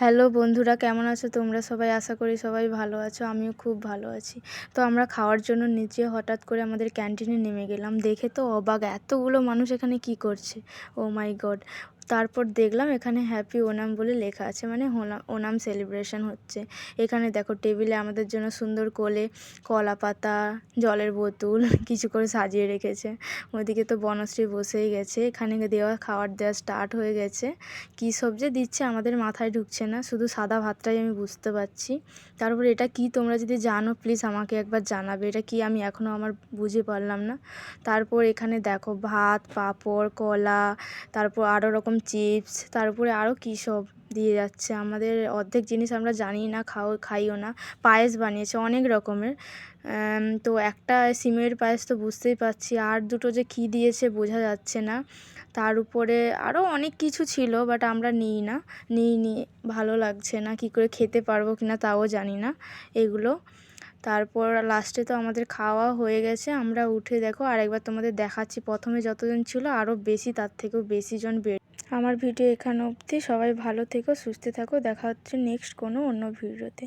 Hello বন্ধুরা, কেমন আছো তোমরা সবাই? আশা করি সবাই ভালো আছো। আমিও খুব ভালো আছি। তো আমরা খাওয়ার জন্য নিচে হঠাৎ করে আমাদের ক্যান্টিনে নেমে গেলাম। দেখে তো অবাক, এতগুলো মানুষ এখানে কি করছে! ও মাই গড! তারপর দেখলাম এখানে হ্যাপি ওনাম বলে লেখা আছে, মানে ওনাম সেলিব্রেশন হচ্ছে। এখানে দেখো টেবিলে আমাদের জন্য সুন্দর কোলে কলা পাতা, জলের বোতল কিছু করে সাজিয়ে রেখেছে। ওইদিকে তো বনশ্রী বসেই গেছে। এখানে খাবার দেওয়া স্টার্ট হয়ে গেছে। কী সব যে দিচ্ছে আমাদের মাথায় ঢুকছে না, শুধু সাদা ভাতটাই আমি বুঝতে পারছি। তারপর এটা কি, তোমরা যদি জানো প্লিজ আমাকে একবার জানাবে এটা কি, আমি এখনও বুঝে পারলাম না। তারপর এখানে দেখো ভাত, পাঁপড়, কলা, তারপর আরও রকম চিপস, তারপরে আরও কী সব দিয়ে যাচ্ছে। আমাদের অর্ধেক জিনিস আমরা জানি না, খাইও না। পায়েস বানিয়েছে অনেক রকমের। তো একটা সিমের পায়েস তো বুঝতেই পারছি, আর দুটো যে কী দিয়েছে বোঝা যাচ্ছে না। তার উপরে আরও অনেক কিছু ছিল, বাট আমরা নিইনি। ভালো লাগছে না, কী করে খেতে পারবো কি না তাও জানি না এগুলো। তারপর লাস্টে তো আমাদের খাওয়া হয়ে গেছে। আমরা উঠে দেখো আরেকবার তোমাদের দেখাচ্ছি, প্রথমে যতজন ছিল আরও বেশি, তার থেকেও বেশি জন বের। আমার ভিডিও এখানে অবধি। সবাই ভালো থেকো, সুস্থ থাকো। দেখা হচ্ছে নেক্সট কোনো অন্য ভিডিওতে।